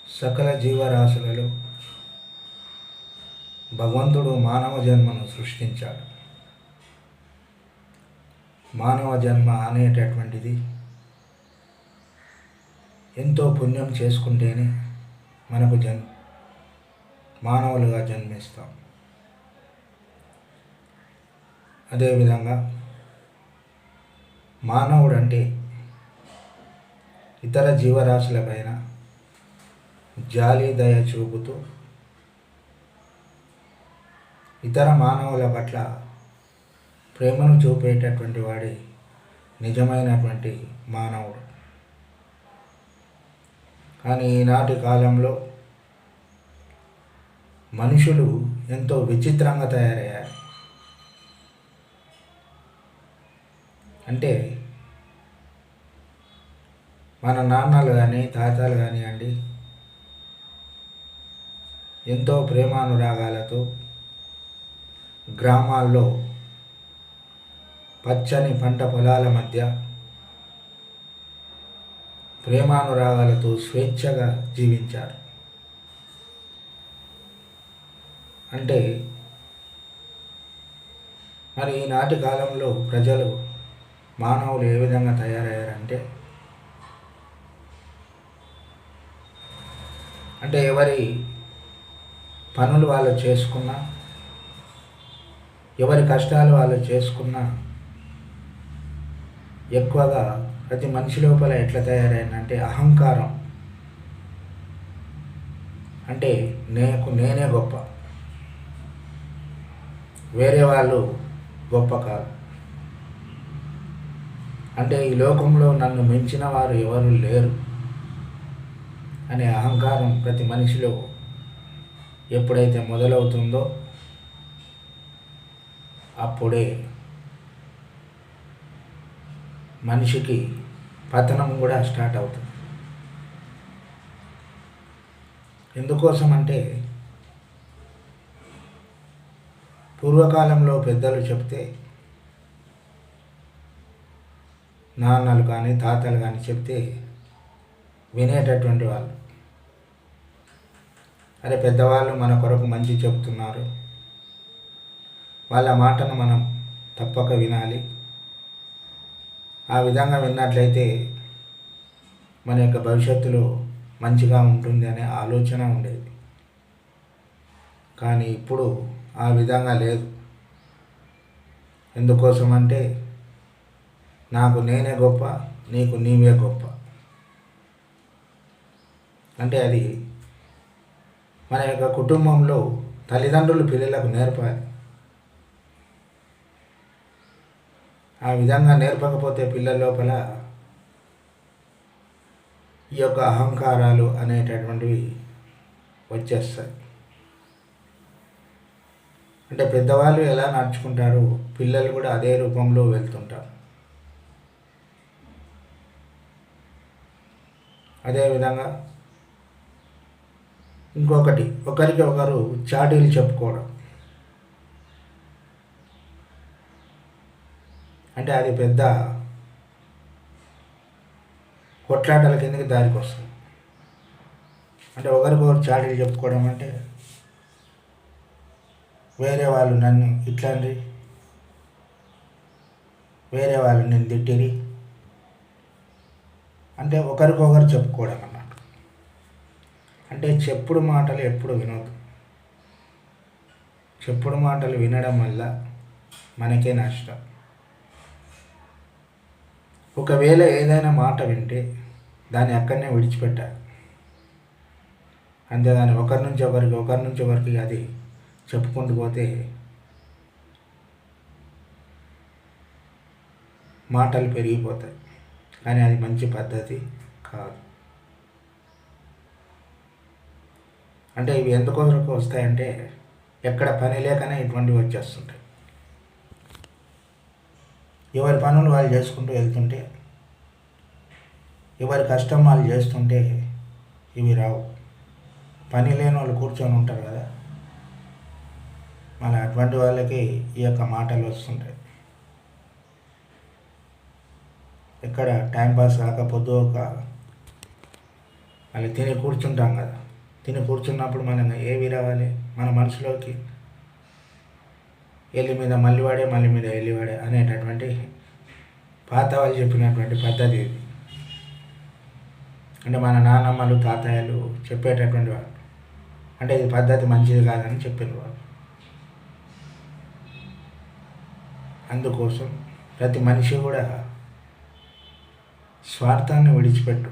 సకల జీవరాశులలో భగవంతుడు మానవ జన్మను సృష్టించాడు. మానవ జన్మ అనేటటువంటిది ఎంతో పుణ్యం చేసుకుంటేనే మనకు మానవులుగా జన్మిస్తాం. అదేవిధంగా మానవుడు అంటే ఇతర జీవరాశులపైన జాలి దయ చూపుతూ ఇతర మానవుల పట్ల ప్రేమను చూపేటటువంటి వాడే నిజమైనటువంటి మానవుడు. కానీ ఈనాటి కాలంలో మనుషులు ఎంతో విచిత్రంగా తయారయ్యారు. అంటే మన నాన్నలు కానీ తాతలు కానివ్వండి, ఎంతో ప్రేమానురాగాలతో గ్రామాల్లో పచ్చని పంట పొలాల మధ్య ప్రేమానురాగాలతో స్వేచ్ఛగా జీవించారు. అంటే మరి ఈనాటి కాలంలో ప్రజలు మానవులు ఏ విధంగా తయారయ్యారంటే ఎవరి పనులు వాళ్ళు చేసుకున్నా, ఎవరి కష్టాలు వాళ్ళు చేసుకున్నా ఎక్కువగా ప్రతి మనిషి లోపల ఎట్లా తయారైందంటే అహంకారం. అంటే నేనే గొప్ప, వేరే వాళ్ళు గొప్ప కాదు. అంటే ఈ లోకంలో నన్ను మించిన వారు ఎవరు లేరు అనే అహంకారం ప్రతి మనిషిలో ఎప్పుడైతే మొదలవుతుందో అప్పుడే మనిషికి పతనం కూడా స్టార్ట్ అవుతుంది. ఎందుకోసం అంటే పూర్వకాలంలో పెద్దలు చెప్తే, నాన్నలు కానీ తాతలు కానీ చెప్తే వినేటటువంటి వాళ్ళు. అరే పెద్దవాళ్ళు మన కొరకు మంచి చెప్తున్నారు, వాళ్ళ మాటను మనం తప్పక వినాలి, ఆ విధంగా విన్నట్లయితే మన యొక్క భవిష్యత్తులో మంచిగా ఉంటుంది అనే ఆలోచన ఉండేది. కానీ ఇప్పుడు ఆ విధంగా లేదు. ఎందుకోసం అంటే నాకు నేనే గొప్ప, నీకు నీవే గొప్ప. అంటే అది మన యొక్క కుటుంబంలో తల్లిదండ్రులు పిల్లలకు నేర్పాలి. ఆ విధంగా నేర్పకపోతే పిల్లల లోపల ఈ యొక్క అహంకారాలు అనేటటువంటివి వచ్చేస్తాయి. అంటే పెద్దవాళ్ళు ఎలా నడుచుకుంటారో పిల్లలు కూడా అదే రూపంలో వెళ్తుంటారు. అదేవిధంగా ఇంకొకటి, ఒకరికి ఒకరు చాడీలు చెప్పుకోవడం. అంటే అది పెద్ద కొట్లాటల కిందకి దారికి వస్తుంది. అంటే ఒకరికొకరు చాడీలు చెప్పుకోవడం అంటే వేరే వాళ్ళు నన్ను ఇట్లాంటి, వేరే వాళ్ళు నేను తిట్టిరి అంటే ఒకరికొకరు చెప్పుకోవడం అన్నమాట. అంటే చెప్పుడు మాటలు ఎప్పుడు వినొద్దు. చెప్పుడు మాటలు వినడం వల్ల మనకే నష్టం. ఒకవేళ ఏదైనా మాట వింటే దాన్ని అక్కడనే విడిచిపెట్టాలి. అంతేగాని ఒకరి నుంచి ఒకరికి అది చెప్పుకుంటూ పోతే మాటలు పెరిగిపోతాయి. కానీ అది మంచి పద్ధతి కాదు. అంటే ఇవి ఎందుకొరకు వస్తాయంటే ఎక్కడ పని లేకనే ఇటువంటివి వచ్చేస్తుంటాయి. ఎవరి పనులు వాళ్ళు చేసుకుంటూ వెళ్తుంటే, ఎవరి కష్టం వాళ్ళు చేస్తుంటే ఇవి రావు. పని లేని వాళ్ళు కూర్చొని ఉంటారు కదా, మళ్ళీ అటువంటి వాళ్ళకి ఈ యొక్క మాటలు వస్తుంటాయి. ఎక్కడ టైంపాస్ కాకపోతే ఒక మళ్ళీ తిని కూర్చుంటాం కదా, తిని కూర్చున్నప్పుడు మనం ఏవి రావాలి మన మనసులోకి? ఎల్లి మీద మల్లివాడే, మల్లి మీద ఎల్లివాడే అనేటటువంటి పాత వాళ్ళు చెప్పినటువంటి పద్ధతి ఇది. అంటే మన నాన్నమ్మలు తాతయ్యలు చెప్పేటటువంటి వాళ్ళు. అంటే ఇది పద్ధతి మంచిది కాదని చెప్పిన వాళ్ళు. అందుకోసం ప్రతి మనిషి కూడా స్వార్థాన్ని విడిచిపెట్టు.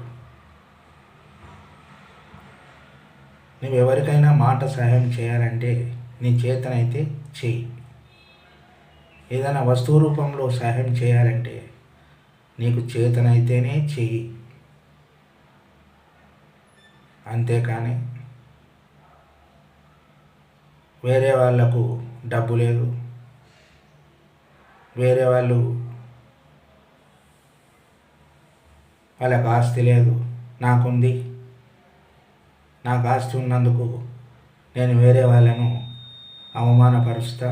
నువ్వు ఎవరికైనా మాట సహాయం చేయాలంటే నీ చేతనైతే చెయ్యి. ఏదైనా వస్తువు రూపంలో సహాయం చేయాలంటే నీకు చేతనైతేనే చెయ్యి. అంతేకాని వేరే వాళ్లకు డబ్బు లేదు, వేరే వాళ్ళకు ఆస్తి లేదు, నాకుంది, నాకు ఆస్తి ఉన్నందుకు నేను వేరే వాళ్ళను అవమానపరుస్తా,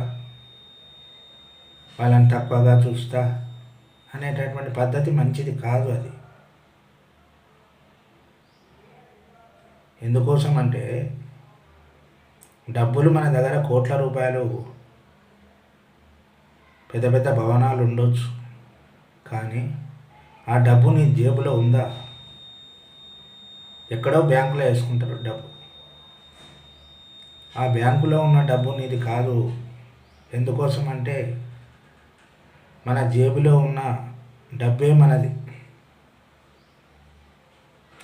వాళ్ళని తక్కువగా చూస్తా అనేటటువంటి పద్ధతి మంచిది కాదు. అది ఎందుకోసం అంటే డబ్బులు మన దగ్గర కోట్ల రూపాయలు, పెద్ద పెద్ద భవనాలు ఉండొచ్చు, కానీ ఆ డబ్బు నీ జేబులో ఉందా? ఎక్కడో బ్యాంకులో వేసుకుంటారు డబ్బు. ఆ బ్యాంకులో ఉన్న డబ్బు నీది కాదు. ఎందుకోసం అంటే మన జేబులో ఉన్న డబ్బే మనది.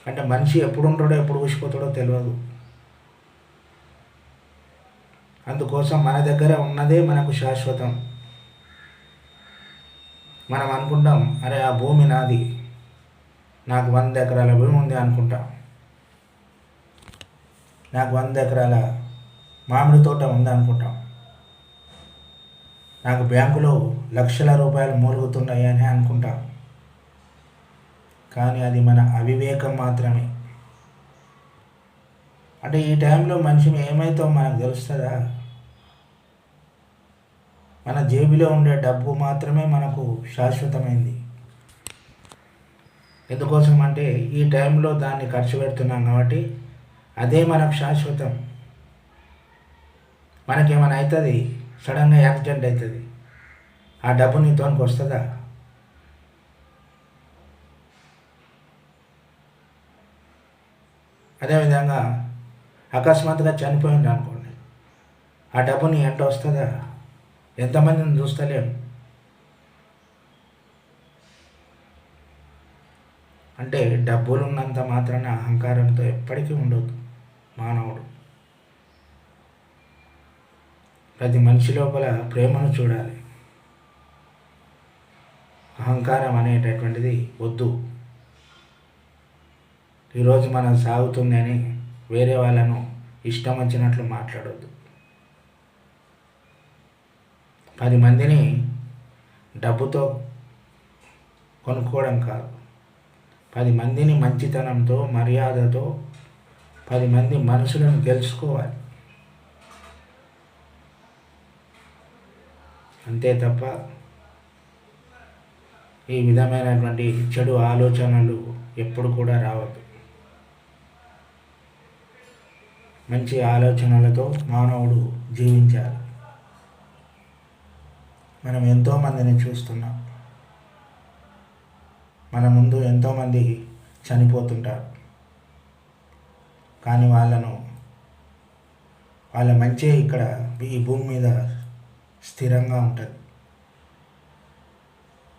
అంటే మనిషి ఎప్పుడు ఉంటాడో ఎప్పుడు ఊసిపోతాడో తెలియదు. అందుకోసం మన దగ్గర ఉన్నదే మనకు శాశ్వతం. మనం అనుకుంటాం, అరే ఆ భూమి నాది, నాకు 100 ఎకరాల భూమి ఉంది అనుకుంటాం, నాకు 100 ఎకరాల మామిడి తోట ఉంది అనుకుంటాం, నాకు బ్యాంకులో లక్షల రూపాయలు మూలుగుతున్నాయి అని అనుకుంటాం. కానీ అది మన అవివేకం మాత్రమే. అంటే ఈ టైంలో మనిషి ఏమైతామో మనకు తెలుస్తుందా? మన జేబులో ఉండే డబ్బు మాత్రమే మనకు శాశ్వతమైంది. ఎందుకోసం అంటే ఈ టైంలో దాన్ని ఖర్చు పెడుతున్నాం కాబట్టి అదే మనకు శాశ్వతం. మనకేమైనా అవుతుంది, సడన్గా యాక్సిడెంట్ అవుతుంది, ఆ డబ్బు నీతోనికి వస్తుందా? అదేవిధంగా అకస్మాత్తుగా చనిపోయింది అనుకోండి, ఆ డబ్బు నీ ఎంట వస్తుందా? ఎంతమందిని చూస్తలేము. అంటే డబ్బులు ఉన్నంత మాత్రాన అహంకారంతో ఎప్పటికీ ఉండదు మానవుడు. ప్రతి మనిషి లోపల ప్రేమను చూడాలి. అహంకారం అనేటటువంటిది వద్దు. ఈరోజు మనం సాగుతుందని వేరే వాళ్ళను ఇష్టం వచ్చినట్లు మాట్లాడవద్దు. 10 మందిని డబ్బుతో కొనుక్కోవడం కాదు, 10 మందిని మంచితనంతో, మర్యాదతో 10 మంది మనుషులను గెలుచుకోవాలి. అంతే తప్ప ఈ విధమైనటువంటి చెడు ఆలోచనలు ఎప్పుడు కూడా రావద్దు. మంచి ఆలోచనలతో మానవుడు జీవించాలి. మనం ఎంతోమందిని చూస్తున్నాం. మన ముందు ఎంతోమంది చనిపోతుంటారు, కానీ వాళ్ళ మంచి ఇక్కడ ఈ భూమి మీద స్థిరంగా ఉంటుంది.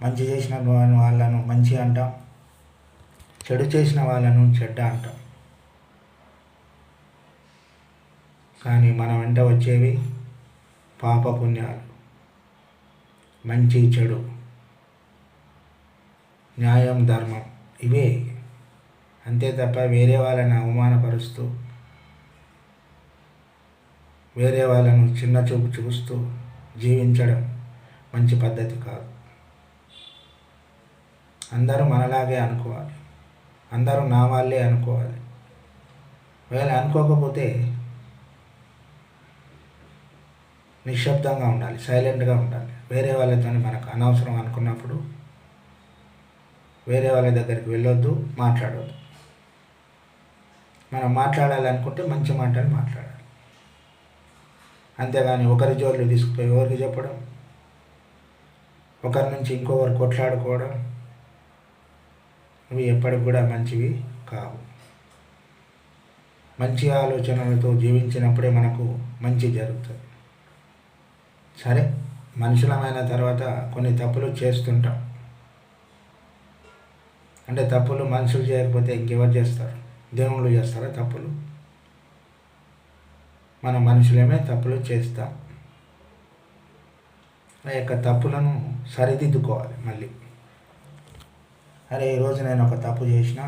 మంచి చేసిన వాళ్ళను మంచి అంటాం, చెడు చేసిన వాళ్ళను చెడ్డ అంటాం. కానీ మన వెంట వచ్చేవి పాపపుణ్యాలు, మంచి చెడు, న్యాయం ధర్మం, ఇవే. అంతే తప్ప వేరే వాళ్ళని అవమానపరుస్తూ, వేరే వాళ్ళను చిన్న చూపు చూస్తూ జీవించడం మంచి పద్ధతి కాదు. అందరూ మనలాగే అనుకోవాలి, అందరూ నా వాళ్ళే అనుకోవాలి. ఒకవేళ అనుకోకపోతే నిశ్శబ్దంగా ఉండాలి, సైలెంట్గా ఉండాలి. వేరే వాళ్ళతో మనకు అనవసరం అనుకున్నప్పుడు వేరే వాళ్ళ దగ్గరికి వెళ్ళొద్దు, మాట్లాడవద్దు. మనం మాట్లాడాలనుకుంటే మంచి మాటలు మాట్లాడాలి. అంతేగాని ఒకరి జోళ్ళు తీసుకుపోయి ఎవరికి చెప్పడం, ఒకరి నుంచి ఇంకొకరు కొట్లాడుకోవడం, ఇవి ఎప్పటికి కూడా మంచివి కావు. మంచి ఆలోచనలతో జీవించినప్పుడే మనకు మంచి జరుగుతుంది. సరే, మనుషులమైన తర్వాత కొన్ని తప్పులు చేస్తుంటాం. అంటే తప్పులు మనుషులు చేయకపోతే ఇంకెవరు చేస్తారు? దేవుళ్ళు చేస్తారా తప్పులు? మన మనుషులేమే తప్పులు చేస్తాం. ఆ యొక్క తప్పులను సరిదిద్దుకోవాలి. మళ్ళీ అరే ఈరోజు నేను ఒక తప్పు చేసిన,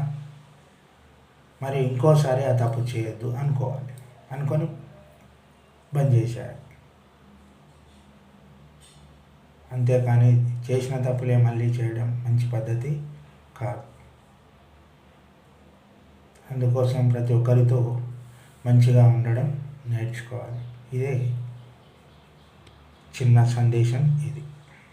మరి ఇంకోసారి ఆ తప్పు చేయొద్దు అనుకోవాలి. అనుకొని బంద్ చేసేయాలి. అంతేకాని చేసిన తప్పులే మళ్ళీ చేయడం మంచి పద్ధతి కాదు. అందుకోసం ప్రతి ఒక్కరితో మంచిగా ఉండడం నేర్చుకోవాలి. ఇదే చిన్న సందేశం ఇది.